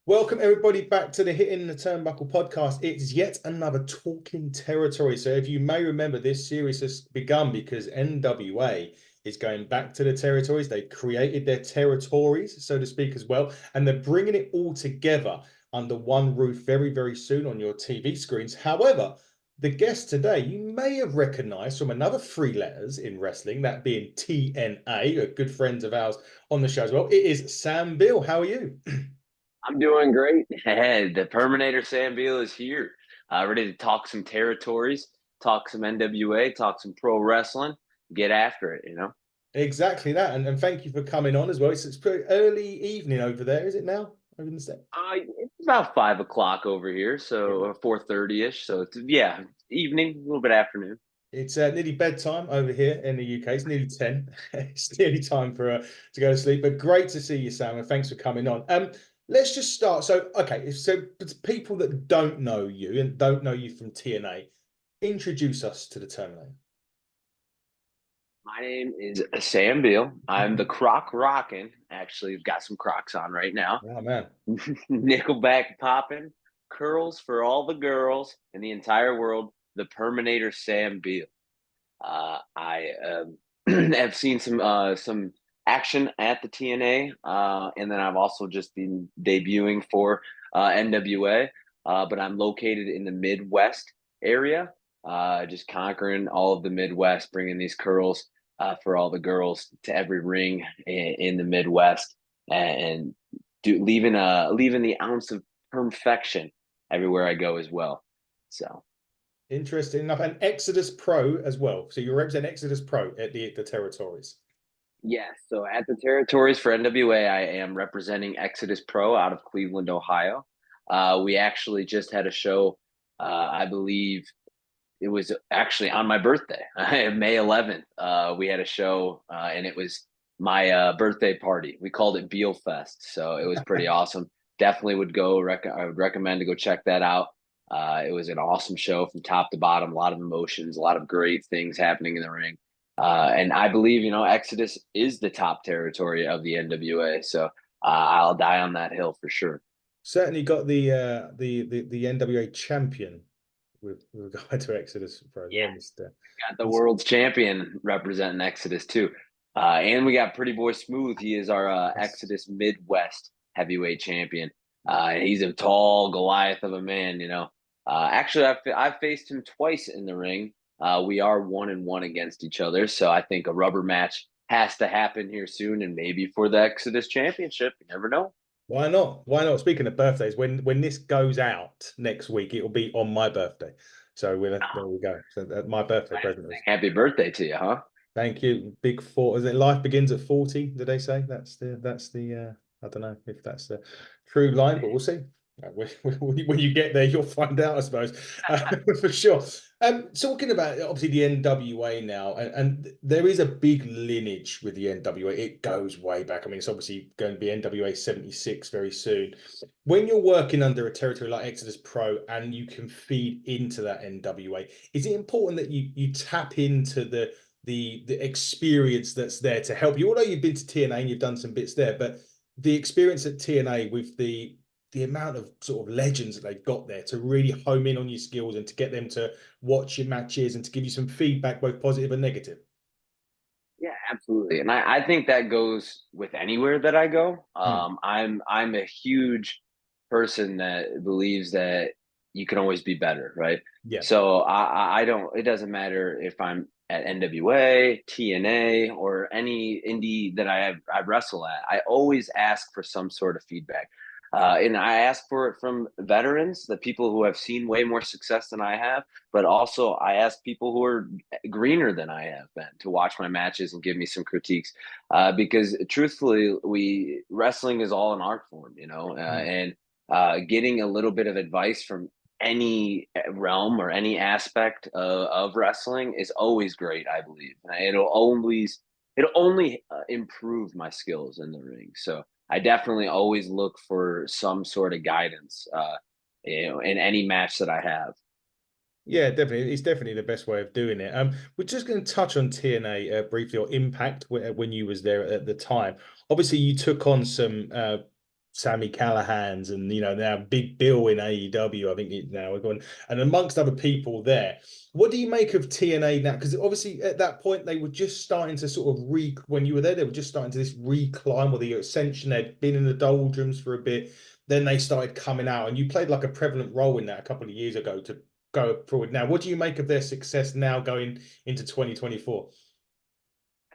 Welcome everybody back to the Hitting the Turnbuckle podcast. It's yet another talking territory. So if you may remember, this series has begun because NWA is going back to the territories. They created their territories, so to speak, as well, and they're bringing it all together under one roof very, very soon on your TV screens. However, the guest today you may have recognized from another three letters in wrestling, that being TNA, a good friends of ours on the show as well. It is Sam Beale. How are you? I'm doing great. Hey, the Perminator Sam Beale is here. Ready to talk some territories, talk some NWA, talk some pro wrestling, get after it. Exactly that. And thank you for coming on as well. It's pretty early evening over there, is it now? Over in the States? It's about 5 o'clock over here, Yeah. so 4:30 ish. So it's yeah, evening, a little bit afternoon. It's nearly bedtime over here in the UK. It's nearly 10. It's nearly time for to go to sleep. But great to see you, Sam, and thanks for coming on. Let's just start. So, okay, so people that don't know you and don't know you from TNA, introduce us to the Terminator. My name is Sam Beale. I'm the Croc rocking. Actually, I've got some Crocs on right now. Oh man. Nickelback popping, curls for all the girls in the entire world. The Perminator Sam Beale. I have seen some action at the TNA, and then I've also just been debuting for NWA. But I'm located in the Midwest area, just conquering all of the Midwest, bringing these curls for all the girls to every ring in the Midwest, and leaving the ounce of perfection everywhere I go as well. So. Interesting enough. And Exodus Pro as well. So you represent Exodus Pro at the territories. Yes, so at the territories for NWA, I am representing Exodus Pro out of Cleveland, Ohio. We actually just had a show, I believe it was actually on my birthday, May 11th. We had a show, and it was my birthday party. We called it Beale Fest, so it was pretty awesome. Definitely would go. I would recommend to go check that out. It was an awesome show from top to bottom. A lot of emotions, a lot of great things happening in the ring. And I believe, Exodus is the top territory of the NWA. So I'll die on that hill for sure. Certainly got the NWA champion with regard to Exodus Pro there, Mister. Got the world's champion representing Exodus too. And we got Pretty Boy Smooth. He is our Exodus Midwest heavyweight champion. And he's a tall Goliath of a man. Actually, I've faced him twice in the ring. We are 1-1 against each other. So I think a rubber match has to happen here soon, and maybe for the Exodus championship. You never know. Why not? Why not? Speaking of birthdays, when this goes out next week, it'll be on my birthday. So there we go. So my birthday present is Happy birthday to you, huh? thank you. Big four. Is it life begins at 40? Did they say that's the I don't know if that's the true line, but we'll see. When you get there, you'll find out, I suppose, for sure. Talking about obviously the NWA now, and there is a big lineage with the NWA. It goes way back. I mean, it's obviously going to be NWA 76 very soon. When you're working under a territory like Exodus Pro and you can feed into that NWA, is it important that you tap into the experience that's there to help you? Although you've been to TNA and you've done some bits there, but the experience at TNA with the amount of sort of legends that they've got there to really home in on your skills and to get them to watch your matches and to give you some feedback, both positive and negative. Yeah, absolutely. And I think that goes with anywhere that I go. Mm. I'm a huge person that believes that you can always be better, right? Yeah. So I don't, it doesn't matter if I'm at NWA, TNA, or any indie that I wrestle at. I always ask for some sort of feedback. And I ask for it from veterans, the people who have seen way more success than I have, but also I ask people who are greener than I have been to watch my matches and give me some critiques. Because truthfully, we wrestling is all an art form, Mm. and getting a little bit of advice from any realm or any aspect of wrestling is always great. I believe it'll only improve my skills in the ring. So I definitely always look for some sort of guidance, in any match that I have. Yeah, definitely. It's definitely the best way of doing it. We're just going to touch on TNA briefly, or Impact when you was there at the time. Obviously, you took on some Sammy Callahan's, and now Big Bill in AEW. I think now we're going, and amongst other people there. What do you make of TNA now? Because obviously at that point they were just starting to sort of when you were there, they were just starting to this reclimb or the ascension. They'd been in the doldrums for a bit, then they started coming out, and you played like a prevalent role in that a couple of years ago to go forward. Now, what do you make of their success now going into 2024?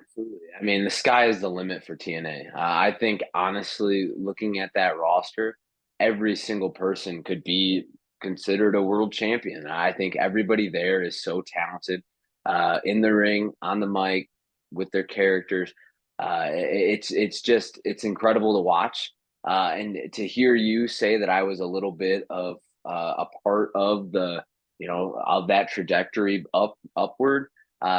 Absolutely. I mean, the sky is the limit for TNA. I think honestly, looking at that roster, every single person could be considered a world champion. I think everybody there is so talented, in the ring, on the mic, with their characters. It's incredible to watch, and to hear you say that I was a little bit of a part of the of that trajectory upward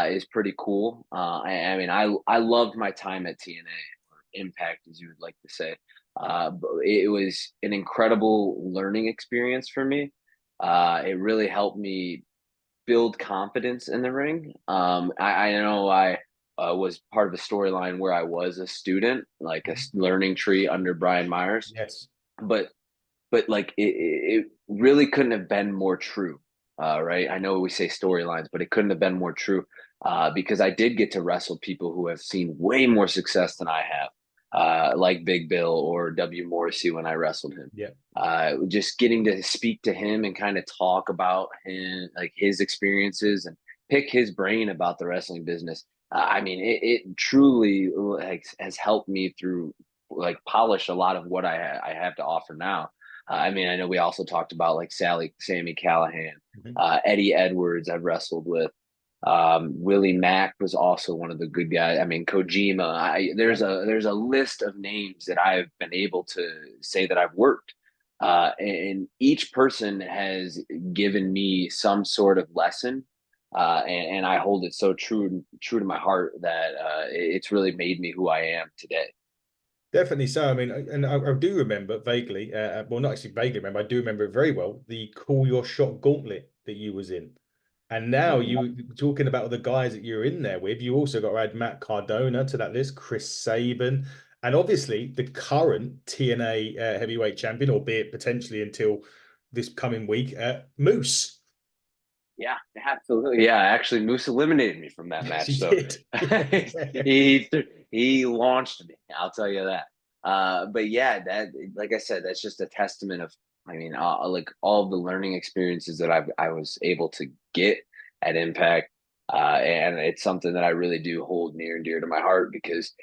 is pretty cool. I mean, I loved my time at TNA, or Impact, as you would like to say. But it was an incredible learning experience for me. It really helped me build confidence in the ring. I know I was part of a storyline where I was a student, like a learning tree under Brian Myers, Yes. but like it really couldn't have been more true. Right, I know we say storylines, but it couldn't have been more true, because I did get to wrestle people who have seen way more success than I have, like Big Bill or W Morrissey when I wrestled him. Yeah. Just getting to speak to him and kind of talk about him, like his experiences, and pick his brain about the wrestling business. I mean, it truly like has helped me through, like, polish a lot of what I have to offer now. I mean, I know we also talked about like Sammy Callahan, Mhm. Eddie Edwards. I've wrestled with. Willie Mack was also one of the good guys. I mean, Kojima. Yeah. There's a list of names that I've been able to say that I've worked, and each person has given me some sort of lesson, and I hold it so true to my heart that it's really made me who I am today. Definitely so. I mean, and I do remember vaguely, well, not actually vaguely remember, I do remember it very well, the Call Your Shot gauntlet that you was in. And now Mhm. you talking about the guys that you're in there with, you also got to add Matt Cardona to that list, Chris Sabin, and obviously the current TNA heavyweight champion, albeit potentially until this coming week, Moose. Yeah, absolutely. Yeah, actually, Moose eliminated me from that Yes, he match, so did. he he launched me. I'll tell you that. But yeah, that, like I said, that's just a testament of, I mean, like all of the learning experiences that I was able to get at Impact, and it's something that I really do hold near and dear to my heart, because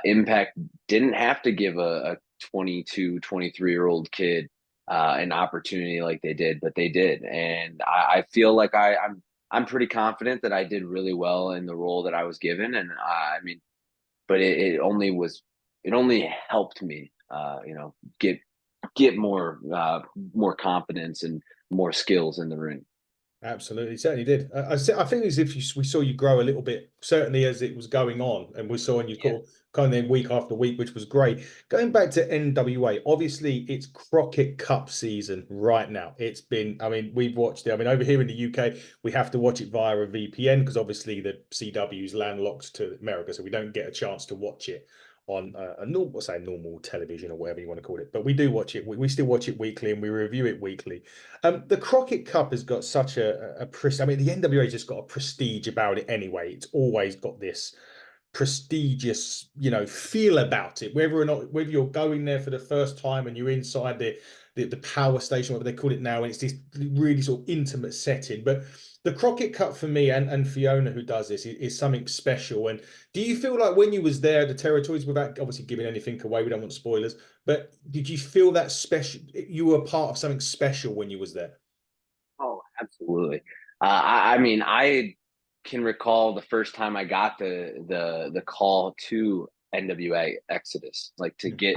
Impact didn't have to give a 22, 23-year-old kid an opportunity like they did, but they did, and I feel like I'm pretty confident that I did really well in the role that I was given, and I mean, but it only helped me, get more confidence and more skills in the ring. Absolutely, certainly did. I think as if we saw you grow a little bit, certainly as it was going on, and we saw you Yeah. kind of then week after week, which was great. Going back to NWA, obviously it's Crockett Cup season right now. It's been, I mean, we've watched it. I mean, over here in the UK, we have to watch it via a VPN because obviously the CW is landlocked to America, so we don't get a chance to watch it on a normal, say normal television or whatever you want to call it. But we do watch it. We still watch it weekly and we review it weekly. The Crockett Cup has got such I mean, the NWA just got a prestige about it anyway. It's always got this prestigious, feel about it. Whether you're going there for the first time and you're inside the power station, whatever they call it now, and it's this really sort of intimate setting. But the Crockett Cup for me and Fiona who does this is something special. And do you feel like when you was there, the territories, without obviously giving anything away, we don't want spoilers, but did you feel that special? You were part of something special when you was there? Oh, absolutely. I mean, I can recall the first time I got the call to NWA Exodus, like to be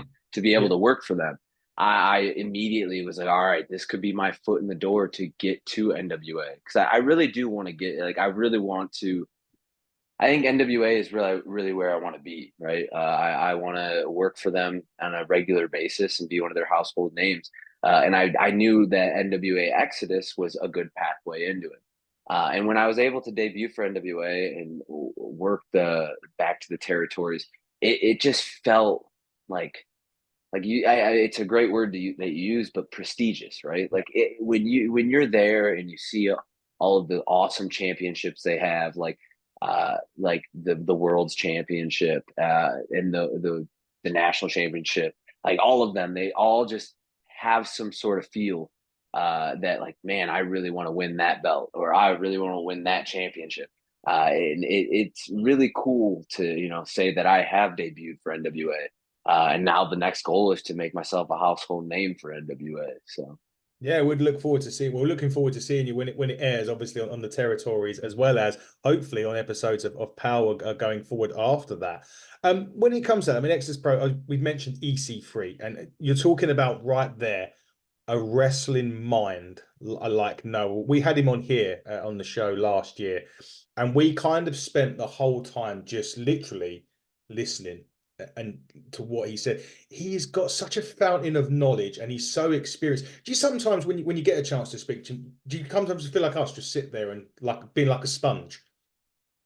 able Yeah. to work for them. I immediately was like, all right, this could be my foot in the door to get to NWA, because I really do want to get, like, I really want to. I think NWA is really where I want to be, right? I want to work for them on a regular basis and be one of their household names. And I knew that NWA Exodus was a good pathway into it. And when I was able to debut for NWA and work the back to the territories, it just felt like like it's a great word that you use, but prestigious, right? Yeah. Like when you're there and you see all of the awesome championships they have, like the world's championship, and the national championship, like all of them, they all just have some sort of feel that like, man, I really want to win that belt, or I really want to win that championship. And it's really cool to, say that I have debuted for NWA. And now the next goal is to make myself a household name for NWA. So Yeah, we'd look forward to seeing. Well, we're looking forward to seeing you when it airs, obviously on the territories, as well as hopefully on episodes of Power going forward after that. When it comes to that, I mean, Exodus Pro, we've mentioned EC3, and you're talking about right there a wrestling mind like no. We had him on here on the show last year, and we kind of spent the whole time just literally listening and to what he said. He's got such a fountain of knowledge, and he's so experienced. Do you sometimes, when you get a chance to speak to him, do you sometimes feel like us, just sit there and like being like a sponge?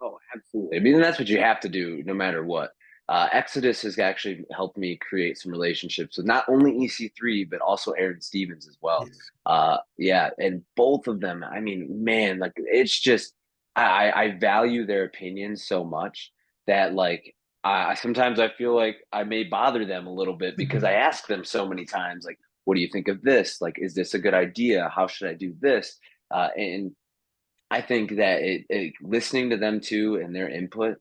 oh, absolutely. I mean, that's what you have to do no matter what. Exodus has actually helped me create some relationships with not only EC3, but also Aaron Stevens as well. Yes. Yeah, and both of them, I mean, man, like it's just I value their opinions so much that like I sometimes I feel like I may bother them a little bit because I ask them so many times, like, what do you think of this? Like, is this a good idea? How should I do this? And I think that listening to them too and their input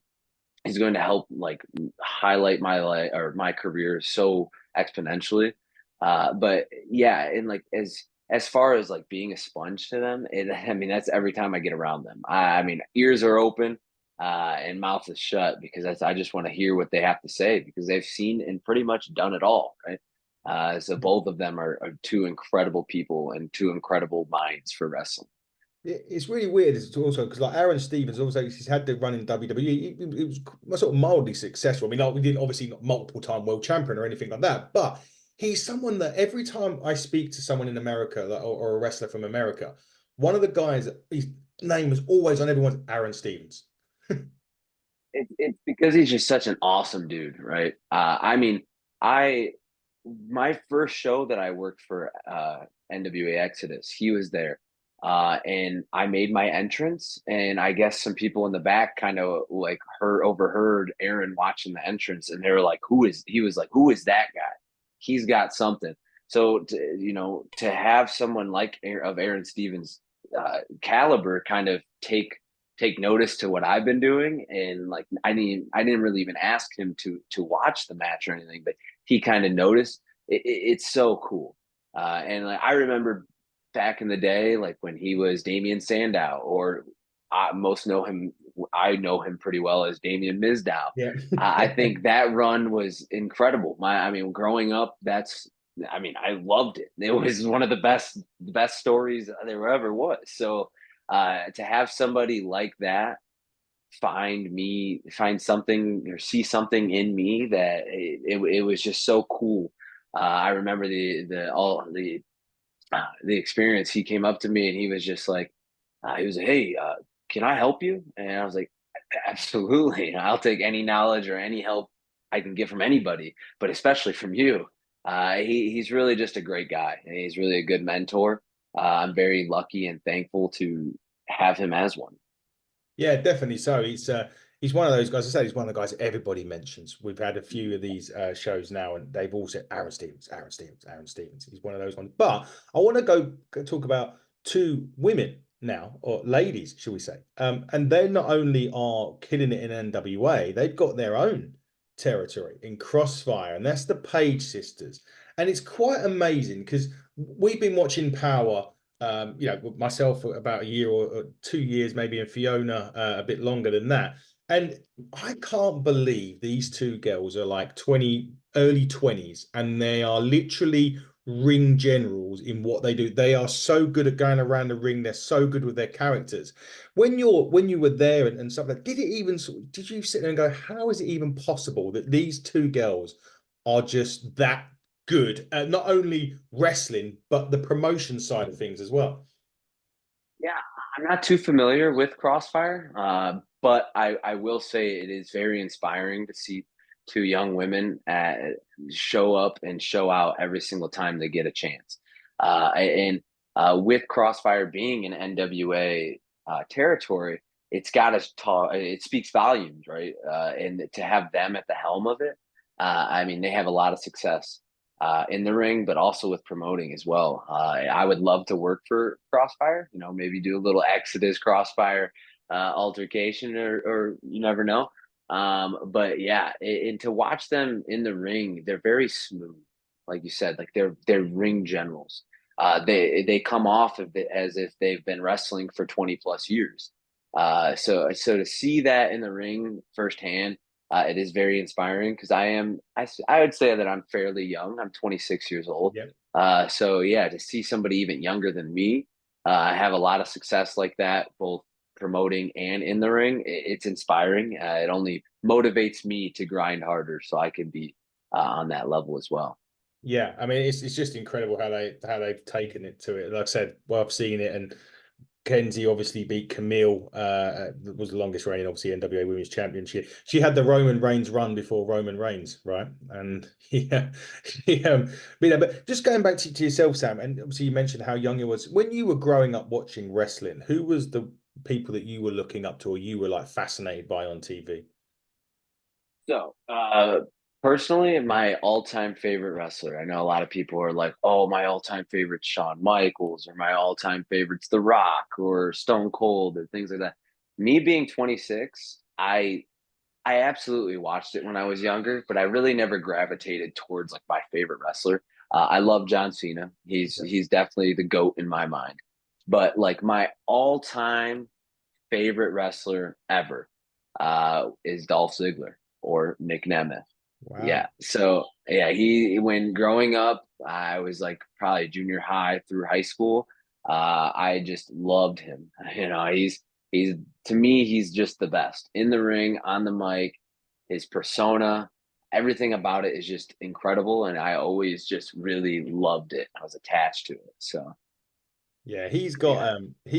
is going to help like highlight my life or my career so exponentially. But yeah, and like as far as like being a sponge to them, I mean that's every time I get around them. I mean ears are open and mouth is shut because I just want to hear what they have to say because they've seen and pretty much done it all, right? So both of them are two incredible people and two incredible minds for wrestling. It's really weird. It's also because like Aaron Stevens, also he's had the run in WWE. It was sort of mildly successful. I mean, like, we didn't obviously not multiple time world champion or anything like that, but he's someone that every time I speak to someone in America or a wrestler from America, one of the guys, his name was always on everyone's Aaron Stevens. It's because he's just such an awesome dude, right? I mean, I my first show that I worked for NWA Exodus, he was there. And I made my entrance, and I guess some people in the back kind of like overheard Aaron watching the entrance, and they were like, "Who is?" He was like, "Who is that guy? He's got something." So to have someone like of Aaron Stevens' caliber kind of take notice to what I've been doing, and like I didn't really even ask him to watch the match or anything, but he kind of noticed. It's so cool. And like I remember back in the day, like when he was Damian Sandow, or most know him. I know him pretty well as Damian Mizdow. Yeah. I think that run was incredible. I mean, growing up, I mean, I loved it. It was one of the best stories there ever was. So to have somebody like that find something or see something in me that it was just so cool. I remember the experience. He came up to me and he was just like, he was like, "Hey, can I help you?" And I was like, "Absolutely. I'll take any knowledge or any help I can get from anybody, but especially from you." He's really just a great guy, and he's really a good mentor. I'm very lucky and thankful to have him as one. Yeah, definitely so. He's one of those guys. I say he's one of the guys everybody mentions. We've had a few of these shows now, and they've all said Aaron Stevens, Aaron Stevens, Aaron Stevens. He's one of those ones. But I want to go talk about two women now, or ladies, shall we say? And they not only are killing it in NWA, they've got their own territory in Crossfire, and that's the Page sisters. And it's quite amazing because we've been watching Power myself for about a year or 2 years, maybe, and Fiona a bit longer than that. And I can't believe these two girls are like 20, early 20s, and they are literally ring generals in what they do. They are so good at going around the ring. They're so good with their characters. When you were there and stuff like, did you sit there and go, how is it even possible that these two girls are just that good at not only wrestling but the promotion side of things as well? Yeah, I'm not too familiar with Crossfire, but I will say it is very inspiring to see two young women show up and show out every single time they get a chance. And with Crossfire being an NWA territory, it's got to talk. It speaks volumes, right? And to have them at the helm of it, I mean, they have a lot of success in the ring, but also with promoting as well. I would love to work for Crossfire. You know, maybe do a little Exodus Crossfire altercation, or you never know. But yeah, and to watch them in the ring, they're very smooth, like you said, like they're ring generals. They come off of it as if they've been wrestling for 20 plus years. So to see that in the ring firsthand, it is very inspiring because I would say that I'm fairly young. I'm 26 years old. Yep. So yeah, to see somebody even younger than me have a lot of success like that, both promoting and in the ring, it's inspiring. It only motivates me to grind harder so I can be on that level as well. Yeah, I mean it's just incredible how they've taken it to it. Like I said, well, I've seen it, and Kenzie obviously beat Camille. Was the longest reigning, obviously, NWA Women's Champion. She had the Roman Reigns run before Roman Reigns, right? And yeah, but just going back to yourself, Sam, and obviously you mentioned how young you was when you were growing up watching wrestling. Who was the people that you were looking up to, or you were like fascinated by on TV? So, personally, my all-time favorite wrestler. I know a lot of people are like, "Oh, my all-time favorite's Shawn Michaels," or "My all-time favorite's The Rock," or Stone Cold, or things like that. Me being 26, I absolutely watched it when I was younger, but I really never gravitated towards like my favorite wrestler. I love John Cena. He's definitely the GOAT in my mind. But like my all-time favorite wrestler ever is Dolph Ziggler or Nick Nemeth. Wow. Yeah. So yeah, he when growing up, I was like probably junior high through high school. I just loved him. You know, he's to me, he's just the best in the ring, on the mic, his persona, everything about it is just incredible. And I always just really loved it. I was attached to it. So Yeah, yeah. he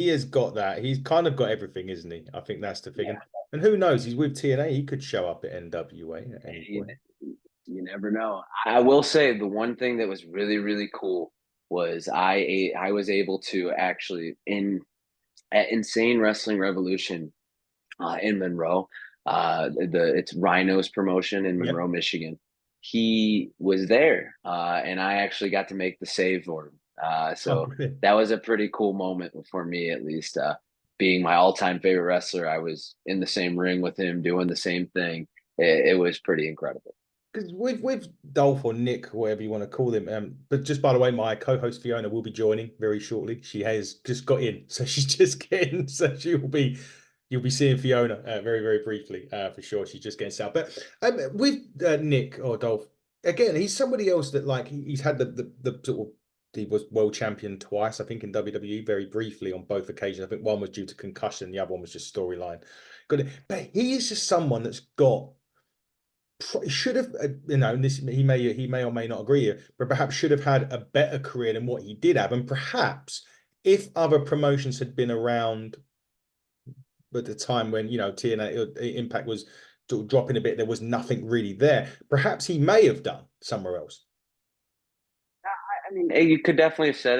has got that. He's kind of got everything, isn't he? I think that's the thing. Yeah. And who knows? He's with TNA. He could show up at NWA at any You, point. you never know. I will say the one thing that was really, really cool was I was able to actually in at Insane Wrestling Revolution in Monroe. It's Rhino's promotion in Yep. Monroe, Michigan. He was there, and I actually got to make the save for him. Oh, So brilliant. that was a pretty cool moment for me, at least. Being my all-time favorite wrestler, I was in the same ring with him, doing the same thing. It was pretty incredible. Because with Dolph or Nick, or whatever you want to call him, but just by the way, my co-host Fiona will be joining very shortly. She has just got in, so she's just getting, so you'll be seeing Fiona very, very briefly for sure. She's just getting set up. But with Nick or Dolph, again, he's somebody else that like he's had the sort of he was world champion twice, I think, in WWE very briefly on both occasions. I think one was due to concussion, the other one was just storyline. But he is just someone that's got should have this he may or may not agree here, but perhaps should have had a better career than what he did have, and perhaps if other promotions had been around at the time when TNA Impact was sort of dropping a bit, there was nothing really there. Perhaps he may have done somewhere else. I mean, you could definitely have said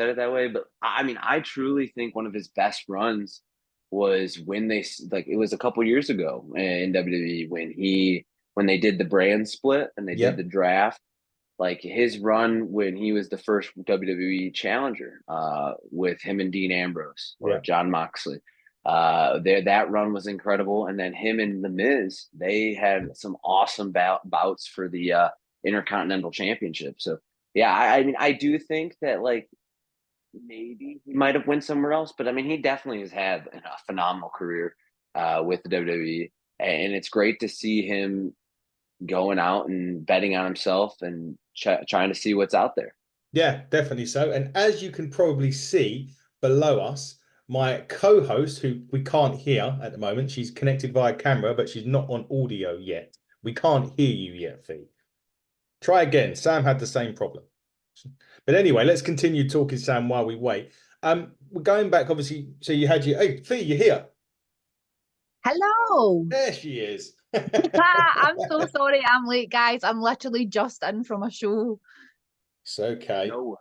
it that way, but I mean, I truly think one of his best runs was when they like it was a couple years ago in WWE when they did the brand split and they did Yeah, the draft. Like his run when he was the first WWE challenger, with him and Dean Ambrose or yeah, John Moxley. That run was incredible, and then him and The Miz, they had some awesome bouts for the Intercontinental Championship. So yeah, I mean, I do think that like maybe he might have went somewhere else, but I mean, he definitely has had a phenomenal career with the WWE, and it's great to see him going out and betting on himself and trying to see what's out there. yeah, definitely so. And as you can probably see below us, my co-host, who we can't hear at the moment, she's connected via camera, but she's not on audio yet. We can't hear you yet, Fee. Try again. Sam had the same problem. But anyway, let's continue talking, Sam, while we wait. We're going back, obviously. So you had your, hey, Fee, you're here. Hello. There she is. I'm so sorry I'm late, guys. I'm literally just in from a show. It's okay. No.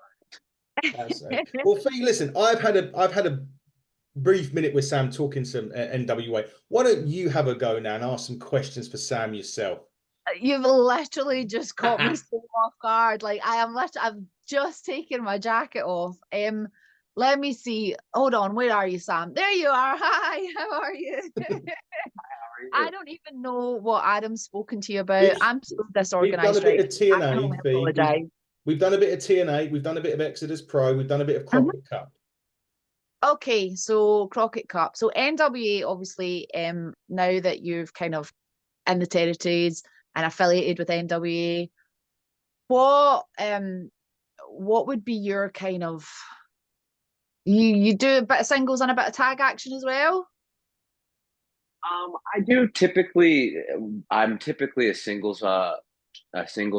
That's okay. Well, Fee, listen, I've had a brief minute with Sam talking some NWA. Why don't you have a go now and ask some questions for Sam yourself? You've literally just caught me so off guard. Like I am literally, I've just taken my jacket off. Let me see. Hold on, where are you, Sam? There you are. Hi, how are you? I don't even know what Adam's spoken to you about. We've I'm so we've done a disorganized bit right of now. I can TNA, only Fee. apologize. We've done a bit of TNA, we've done a bit of Exodus Pro, we've done a bit of Mhm. Crockett Cup. Okay, so Crockett Cup. So NWA, obviously, now that you've kind of in the territories and affiliated with NWA, what would be your kind of you do a bit of singles and a bit of tag action as well? I do typically. I'm typically a singles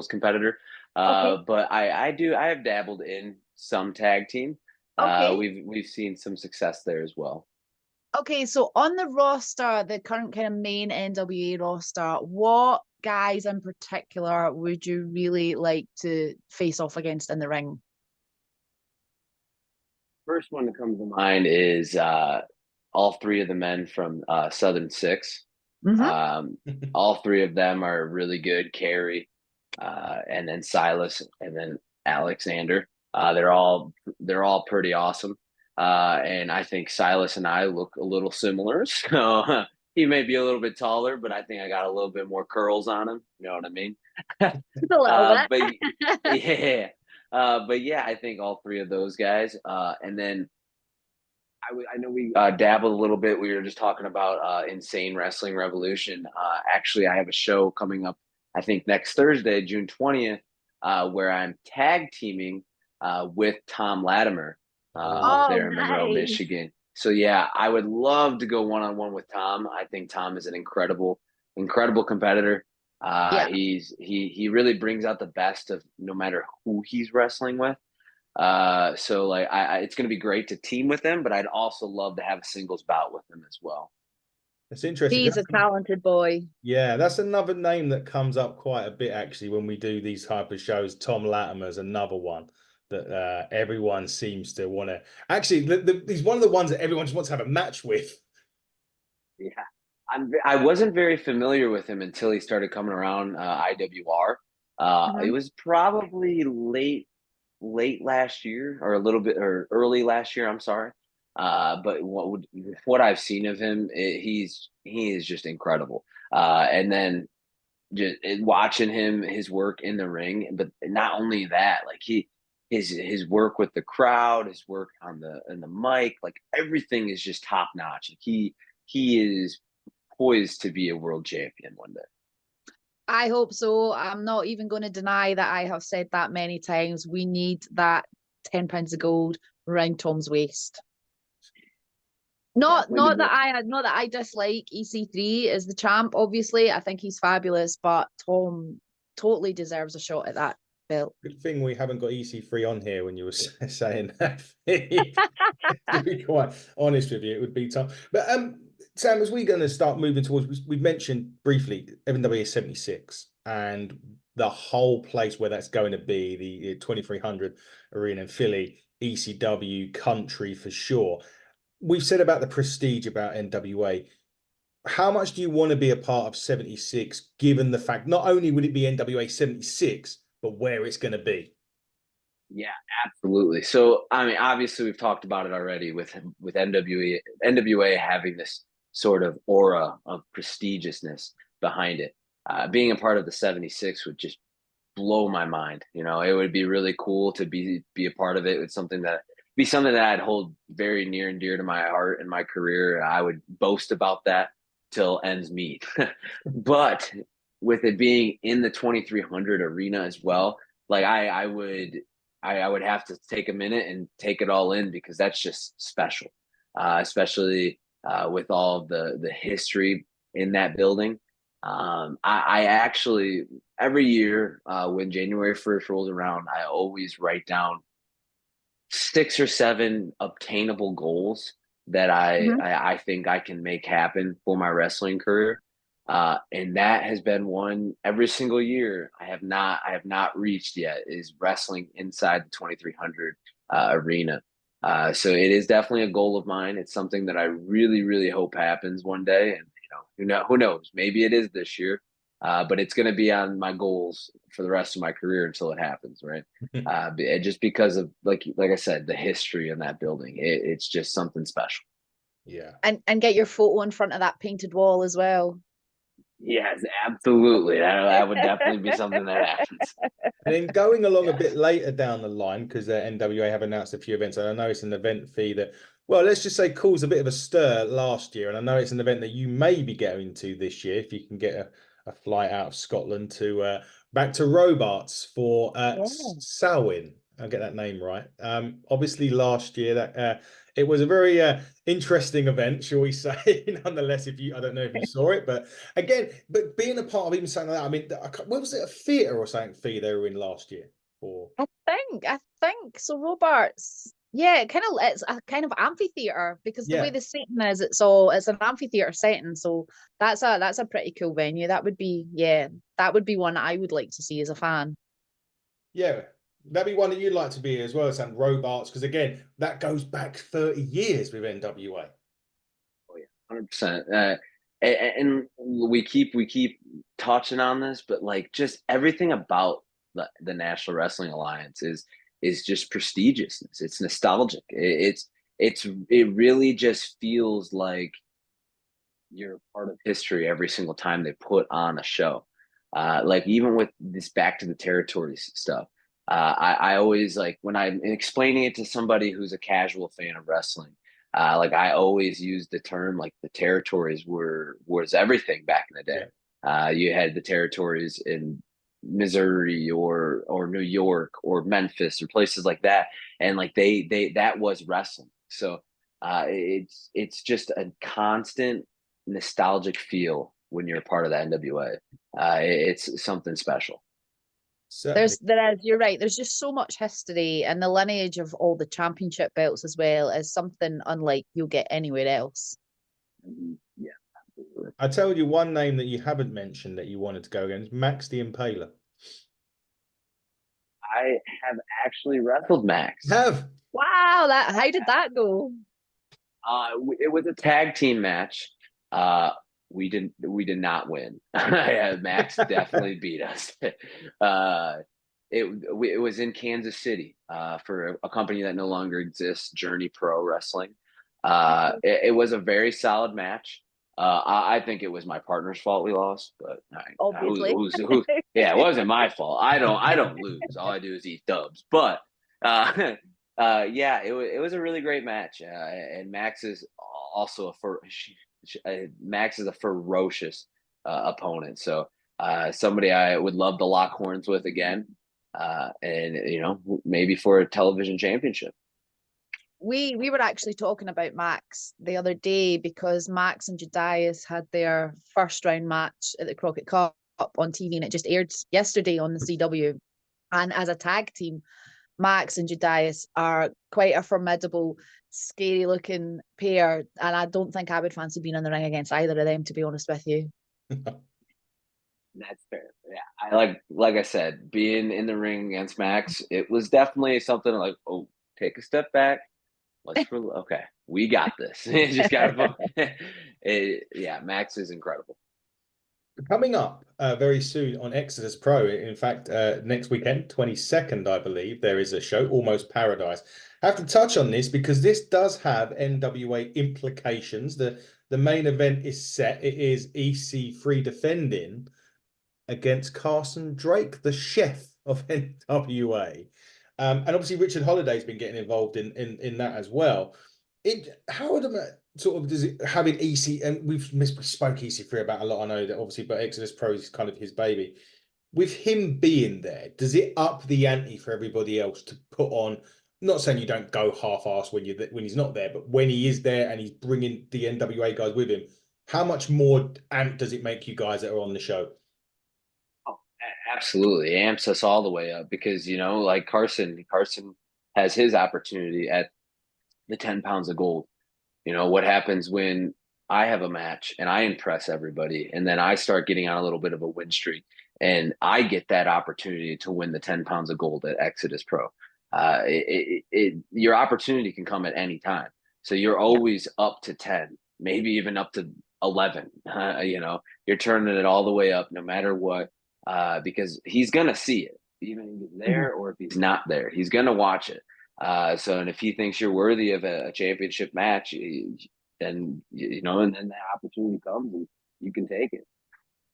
competitor, Okay. but I have dabbled in some tag team. Okay. We've seen some success there as well. Okay, so on the roster, the current kind of main NWA roster, what guys in particular would you really like to face off against in the ring? First one that comes to mind is all three of the men from Southern Six. Mm-hmm. Um, all three of them are really good. Carrie, and then Silas, and then Alexander. They're all pretty awesome. And I think Silas and I look a little similar. So he may be a little bit taller, but I think I got a little bit more curls on him. You know what I mean? Just a little But bit. yeah, but yeah, I think all three of those guys. And then I know we dabbled a little bit. We were just talking about Insane Wrestling Revolution. Actually, I have a show coming up, I think next Thursday, June 20th, where I'm tag teaming with Tom Latimer up Oh, there in Monroe, nice. Michigan. So yeah, I would love to go one on one with Tom. I think Tom is an incredible competitor. Yeah. He really brings out the best of no matter who he's wrestling with. So like it's going to be great to team with him, but I'd also love to have a singles bout with him as well. It's interesting. He's a talented boy. Yeah, that's another name that comes up quite a bit actually when we do these type of shows. Tom Latimer's another one that everyone seems to want to. Actually, he's one of the ones that everyone just wants to have a match with. Yeah, I wasn't very familiar with him until he started coming around IWR. It Mhm. was probably late last year or a little bit or early last year. I'm sorry. But what I've seen of him, he is just incredible. And then just watching his work in the ring, but not only that, like his work with the crowd, his work on the mic, like everything is just top notch. Like he is poised to be a world champion one day. I hope so. I'm not even going to deny that I have said that many times. We need that £10 of gold around Tom's waist. Not Definitely not the that I dislike EC3 as the champ. Obviously, I think he's fabulous, but Tom totally deserves a shot at that belt. Good thing we haven't got EC3 on here when you were saying that. To be quite honest with you, it would be tough. But Sam, as we're going to start moving towards, we've mentioned briefly NWA 76 and the whole place where that's going to be, the 2300 arena in Philly, ECW country for sure. We've said about the prestige about NWA. How much do you want to be a part of 76, given the fact not only would it be NWA 76, but where it's going to be? Yeah, absolutely. So, I mean, obviously, we've talked about it already with NWA having this sort of aura of prestigiousness behind it. Being a part of the 76 would just blow my mind. You know, it would be really cool to be a part of it. It's something that I'd hold very near and dear to my heart and my career. I would boast about that till ends meet. But with it being in the 2300 arena as well, like I would have to take a minute and take it all in because that's just special, especially with all of the history in that building. I actually every year when January 1st rolls around, I always write down 6 or 7 obtainable goals that Mhm. I think I can make happen for my wrestling career. And that has been one every single year I have not reached yet, is wrestling inside the 2300 arena. So it is definitely a goal of mine. It's something that I really, really hope happens one day. And who knows? Maybe it is this year. But it's going to be on my goals for the rest of my career until it happens, right? Just because of like I said, the history in that building, it's just something special. Yeah. And get your photo in front of that painted wall as well. Yes, absolutely. That would definitely be something that happens. And then going along a bit later down the line, because NWA have announced a few events, and I know it's an event fee that, well, let's just say caused a bit of a stir last year. And I know it's an event that you may be going to this year if you can get a flight out of Scotland to back to Robarts for Samhain. I'll get that name right. Obviously, last year that it was a very interesting event, shall we say? Nonetheless, I don't know if you saw it, but again, being a part of even something like that, I mean, what was it, a theatre or something fee they were in last year? Or I think so. Robarts, yeah, it's a kind of amphitheater, because the way the setting is, it's an amphitheater setting. So that's a pretty cool venue. That would be one I would like to see as a fan. Yeah, that'd be one that you'd like to be as well, Sam, Robarts, because again, that goes back 30 years with NWA. Oh yeah, 100%. And we keep touching on this, but like just everything about the National Wrestling Alliance is just prestigiousness. It's nostalgic. It really just feels like you're part of history every single time they put on a show. Like even with this Back to the Territories stuff, I always, like when I'm explaining it to somebody who's a casual fan of wrestling, like I always use the term like the territories was everything back in the day. You had the territories in Missouri or New York or Memphis or places like that, and like they that was wrestling. So it's just a constant nostalgic feel when you're a part of the NWA. It's something special. Certainly. You're right. There's just so much history, and the lineage of all the championship belts as well is something unlike you'll get anywhere else. Yeah, absolutely. I tell you one name that you haven't mentioned that you wanted to go against, Max the Impaler. I have actually wrestled Max. Wow, how did that go? It was a tag team match. We did not win. Max definitely beat us. It was in Kansas City for a company that no longer exists, Journey Pro Wrestling. It was a very solid match. I think it was my partner's fault we lost, but obviously, yeah, it wasn't my fault. I don't lose. All I do is eat dubs. But yeah, it was a really great match, and Max is also Max is a ferocious opponent. So somebody I would love to lock horns with again, and maybe for a television championship. We were actually talking about Max the other day, because Max and Jedias had their first round match at the Crockett Cup on TV, and it just aired yesterday on the CW. And as a tag team, Max and Jedias are quite a formidable, scary looking pair, and I don't think I would fancy being in the ring against either of them, to be honest with you. That's fair. Yeah, I like I said, being in the ring against Max, it was definitely something like, oh, take a step back. Okay, we got this. Just gotta yeah, Max is incredible. Coming up very soon on Exodus Pro, in fact, next weekend, 22nd, I believe, there is a show, Almost Paradise. I have to touch on this because this does have NWA implications. The main event is set. It is EC3 defending against Carson Drake, the chef of NWA. And obviously Richard Holliday's been getting involved in that as well. How would sort of does it having EC, and we've spoke EC3 about a lot, I know that obviously, but Exodus Pro is kind of his baby. With him being there, does it up the ante for everybody else to put on? Not saying you don't go half-assed when he's not there, but when he is there and he's bringing the NWA guys with him, how much more amped does it make you guys that are on the show? Oh, absolutely, amps us all the way up, because like Carson has his opportunity at the 10 pounds of gold. What happens when I have a match and I impress everybody, and then I start getting on a little bit of a win streak, and I get that opportunity to win the 10 pounds of gold at Exodus Pro. Your opportunity can come at any time. So you're always up to 10, maybe even up to 11. You know, you're turning it all the way up no matter what, because he's going to see it, even if he's there or if he's not there. He's going to watch it. And if he thinks you're worthy of a championship match, then, you know, and then the opportunity comes and you can take it.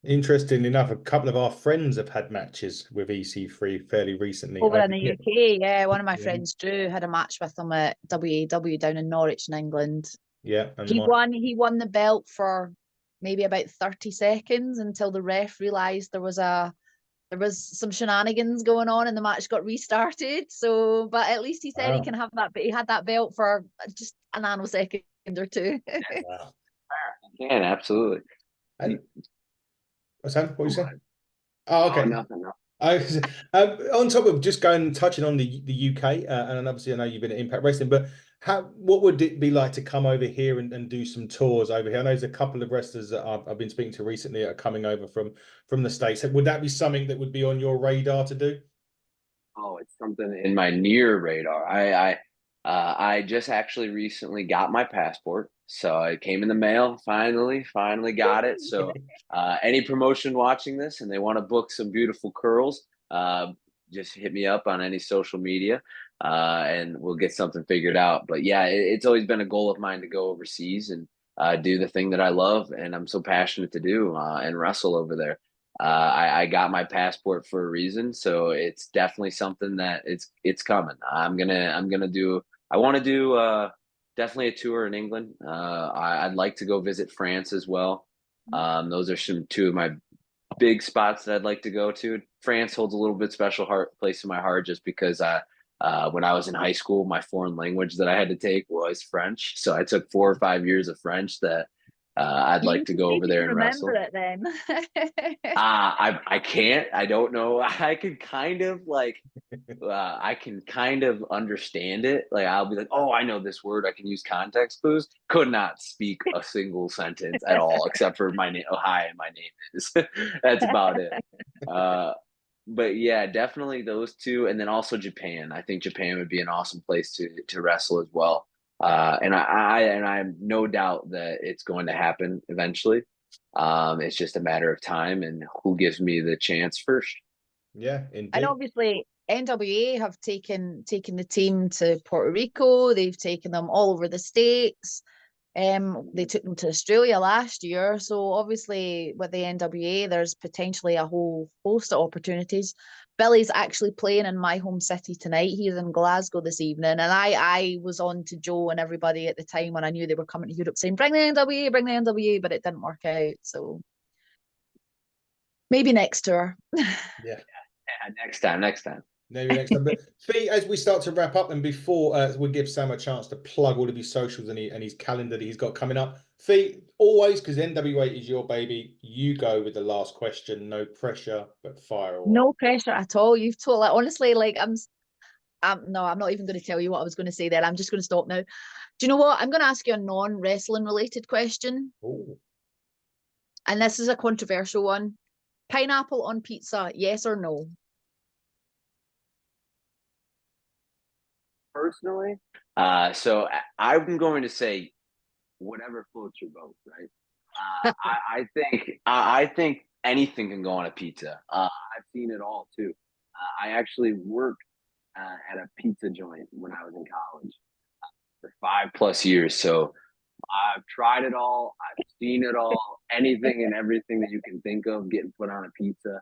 Interesting enough, a couple of our friends have had matches with EC3 fairly recently. Over in the UK, yeah. One of my Yeah. friends, Drew, had a match with him at WAW down in Norwich in England. Yeah, and He won the belt for maybe about 30 seconds until the ref realised there was some shenanigans going on and the match got restarted. So, but at least he said he can have that, but he had that belt for just a nanosecond or two. Wow. You can, absolutely. What's that? What you saying? Oh, okay. Oh, nothing. On top of just touching on the UK, and obviously I know you've been at Impact Wrestling, but what would it be like to come over here and do some tours over here? I know there's a couple of wrestlers that I've been speaking to recently that are coming over from the States. Would that be something that would be on your radar to do? Oh, it's something in my near radar. I just actually recently got my passport, so it came in the mail. Finally got it. So any promotion watching this and they want to book some beautiful curls, just hit me up on any social media, and we'll get something figured out. But yeah, it's always been a goal of mine to go overseas and do the thing that I love and I'm so passionate to do, and wrestle over there. I got my passport for a reason, so it's definitely something that it's coming. I want to do definitely a tour in England. I'd like to go visit France as well. Those are two of my big spots that I'd like to go to. France holds a little bit special place in my heart just because when I was in high school, my foreign language that I had to take was French. So I took 4 or 5 years of French that I'd like to go over there and wrestle. Remember it then. I can't. I don't know. I can kind of understand it. Like I'll be like, oh, I know this word. I can use context clues. Could not speak a single sentence at all, except for my name. Oh, hi, my name is. That's about it. But yeah, definitely those two, and then also Japan. I think Japan would be an awesome place to wrestle as well. And I have no doubt that it's going to happen eventually. It's just a matter of time and who gives me the chance first. Yeah, indeed. And obviously NWA have taken the team to Puerto Rico. They've taken them all over the States. They took them to Australia last year. So obviously with the NWA, there's potentially a whole host of opportunities. Billy's actually playing in my home city tonight. He's in Glasgow this evening. And I was on to Joe and everybody at the time when I knew they were coming to Europe saying, bring the NWA, but it didn't work out. So maybe next tour. Yeah. Next time. Maybe next time. But Fee, as we start to wrap up, and before we give Sam a chance to plug all of his socials and his calendar that he's got coming up, Fee, always, because NWA is your baby, you go with the last question. No pressure, but fire away. No pressure at all. You've told, like, honestly, like I'm not even going to tell you what I was going to say there. I'm just going to stop now. Do you know what? I'm going to ask you a non-wrestling related question. Ooh. And this is a controversial one. Pineapple on pizza, yes or no? Personally, so I'm going to say whatever floats your boat, right? I think anything can go on a pizza. I've seen it all too. I actually worked at a pizza joint when I was in college for 5+ years. So I've tried it all. I've seen it all. Anything and everything that you can think of getting put on a pizza,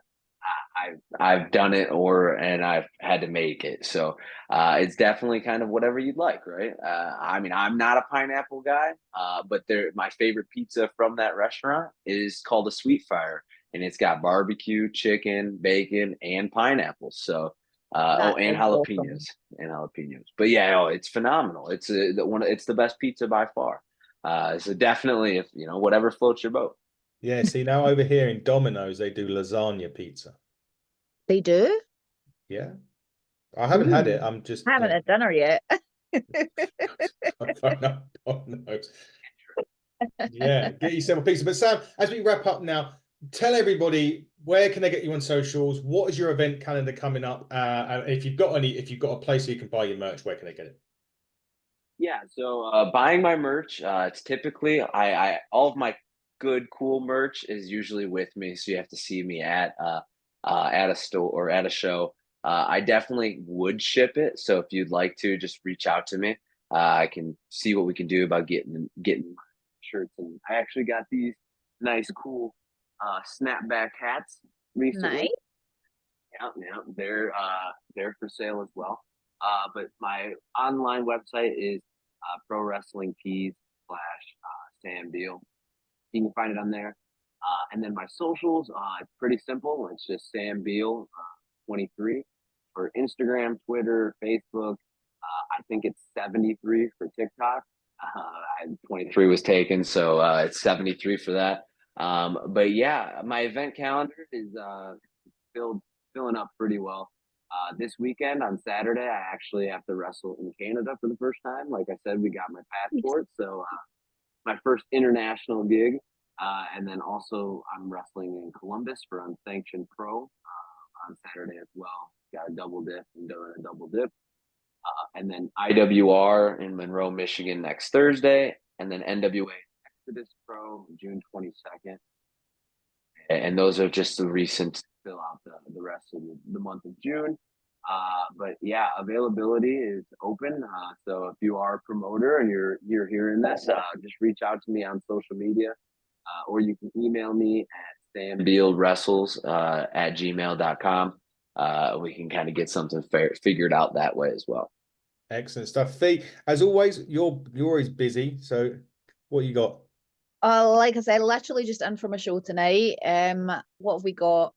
I've done it, and I've had to make it. So it's definitely kind of whatever you'd like, right? I mean, I'm not a pineapple guy, but my favorite pizza from that restaurant is called a Sweet Fire, and it's got barbecue, chicken, bacon, and pineapples. So and jalapenos, But yeah, it's phenomenal. It's it's the best pizza by far. So definitely, if whatever floats your boat. Yeah, see, now over here in Domino's, they do lasagna pizza. They do? Yeah. I haven't had it. I'm just... I haven't had dinner yet. Yeah, Yeah, get yourself a pizza. But Sam, as we wrap up now, tell everybody where can they get you on socials? What is your event calendar coming up? And if you've got a place where you can buy your merch, where can they get it? Yeah, so buying my merch, it's typically I all of my good cool merch is usually with me, so you have to see me at a store or at a show. I definitely would ship it, so if you'd like to, just reach out to me. I can see what we can do about getting my shirts, and I actually got these nice cool snapback hats recently. Nice. Yeah, they're for sale as well. But my online website is Pro Wrestling Tees / Sam Beale. You can find it on there. And then my socials, it's pretty simple. It's just Sam Beale 23 for Instagram, Twitter, Facebook. I think it's 73 for TikTok. 23 was taken, so it's 73 for that. But yeah, my event calendar is filling up pretty well. This weekend on Saturday, I actually have to wrestle in Canada for the first time. Like I said, we got my passport, so my first international gig. And then also I'm wrestling in Columbus for Unsanctioned Pro on Saturday as well. Got a double dip and doing a double dip. And then IWR in Monroe, Michigan next Thursday. And then NWA Exodus Pro June 22nd. And those are just the recent fill out the rest of the month of June. But yeah, availability is open. So if you are a promoter and you're hearing this, just reach out to me on social media, or you can email me at sambealwrestles at gmail.com. We can kind of get something figured out that way as well. Excellent stuff. Fee, as always, you're always busy. So what you got? Like I said, literally just in from a show tonight. What have we got?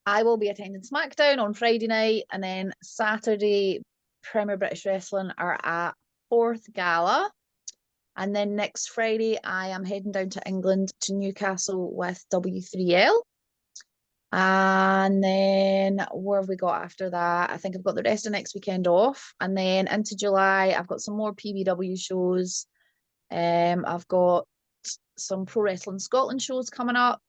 I will be attending SmackDown on Friday night, and then Saturday, Premier British Wrestling are at 4th Gala. And then next Friday, I am heading down to England to Newcastle with W3L. And then where have we got after that? I think I've got the rest of next weekend off. And then into July, I've got some more PBW shows. I've got some Pro Wrestling Scotland shows coming up.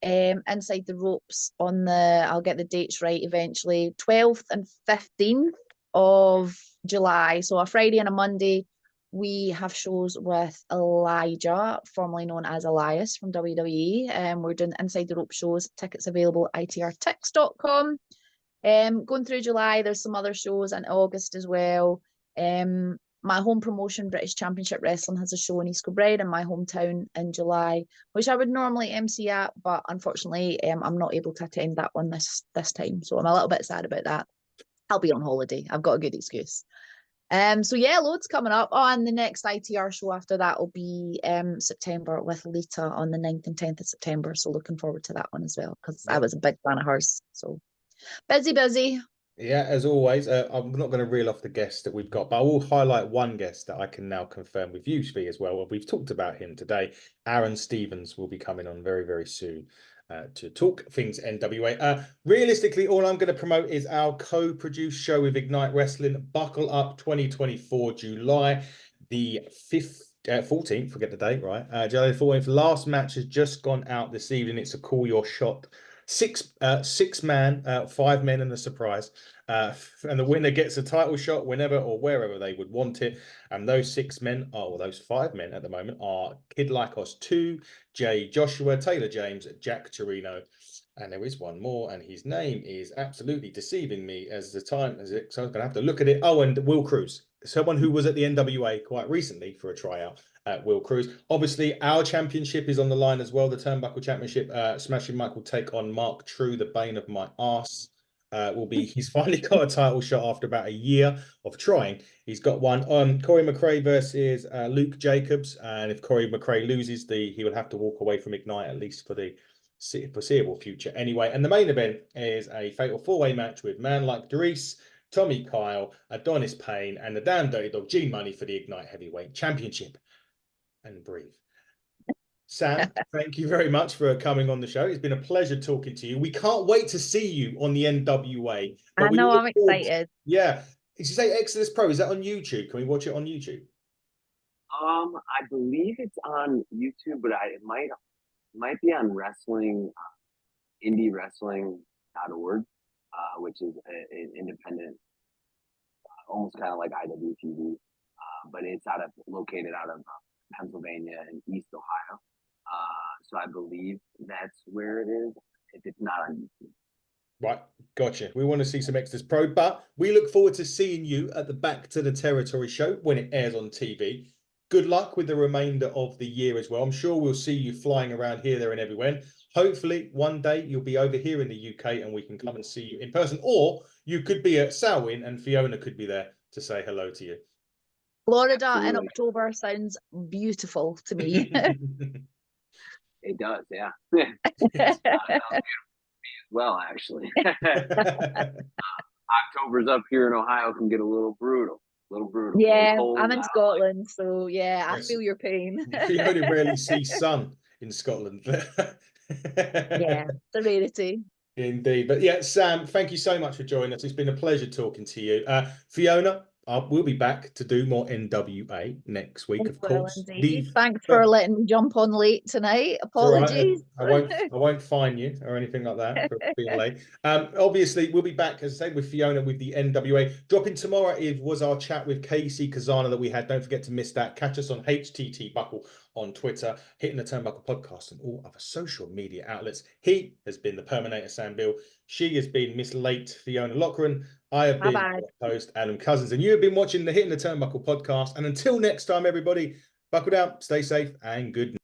Inside the Ropes on I'll get the dates right eventually, 12th and 15th of July. So a Friday and a Monday, we have shows with Elijah, formerly known as Elias from WWE. We're doing Inside the Ropes shows. Tickets available at itrtix.com. Going through July, there's some other shows in August as well. My home promotion, British Championship Wrestling, has a show in East Kilbride in my hometown in July, which I would normally MC at, but unfortunately, I'm not able to attend that one this time. So I'm a little bit sad about that. I'll be on holiday. I've got a good excuse. So yeah, loads coming up. Oh, and the next ITR show after that will be September with Lita on the 9th and 10th of September. So looking forward to that one as well, because I was a big fan of hers. So busy. Yeah, as always, I'm not going to reel off the guests that we've got, but I will highlight one guest that I can now confirm with you, Svi, as well. We've talked about him today. Aaron Stevens will be coming on very, very soon to talk things NWA. Realistically, all I'm going to promote is our co-produced show with Ignite Wrestling, Buckle Up 2024, July the 14th, forget the date, right? July the 14th. Last match has just gone out this evening. It's a Call Your Shot. Six man, 5 men and a surprise. And the winner gets a title shot whenever or wherever they would want it. And those 6 men, those 5 men at the moment are Kid Lycos 2, Jay Joshua, Taylor James, Jack Torino. And there is one more, and his name is absolutely deceiving me as the time as it. So I'm going to have to look at it. Oh, and Will Cruz, someone who was at the NWA quite recently for a tryout. Will Cruz. Obviously, our championship is on the line as well. The Turnbuckle Championship. Smashing Mike will take on Mark True, the bane of my arse. He's finally got a title shot after about a year of trying. He's got one. Corey McRae versus Luke Jacobs, and if Corey McRae loses, he will have to walk away from Ignite at least for the foreseeable future. Anyway, and the main event is a fatal 4-way match with Man Like Dries, Tommy Kyle, Adonis Payne, and the damn dirty dog Gene Money for the Ignite Heavyweight Championship. And breathe. Sam, thank you very much for coming on the show. It's been a pleasure talking to you. We can't wait to see you on the NWA. I know, I'm excited. Yeah. Did you say Exodus Pro? Is that on YouTube? Can we watch it on YouTube? I believe it's on YouTube, but it might be on wrestling, indiewrestling.org, which is an independent, almost kind of like IWTV, but it's located out of Pennsylvania and East Ohio. So I believe that's where it is. If it's not on YouTube. Right, gotcha. We want to see some Exodus Pro, but we look forward to seeing you at the Back to the Territory show when it airs on TV. Good luck with the remainder of the year as well. I'm sure we'll see you flying around here, there, and everywhere. Hopefully, one day you'll be over here in the UK and we can come and see you in person, or you could be at Samhain and Fiona could be there to say hello to you. Florida in Absolutely. October sounds beautiful to me. It does, yeah. Well, actually. October's up here in Ohio can get a little brutal. Yeah, cold I'm in out. Scotland, so yeah, I Yes. feel your pain. Fiona rarely sees sun in Scotland. Yeah, it's a rarity. Indeed. But yeah, Sam, thank you so much for joining us. It's been a pleasure talking to you. Fiona, we'll be back to do more NWA next week, of Well, course. indeed. Thanks for letting me jump on late tonight. Apologies. Right. I won't fine you or anything like that for being late. Obviously, we'll be back, as I say, with Fiona with the NWA. Dropping tomorrow was our chat with Casey Kazana that we had. Don't forget to miss that. Catch us on HTT Buckle on Twitter, Hitting the Turnbuckle podcast, and all other social media outlets. He has been the Perminator Sam Beale. She has been Miss Late Fiona Loughran. I have been your host, Adam Cousins, and you have been watching the Hitting the Turnbuckle podcast. And until next time, everybody, buckle down, stay safe, and good night.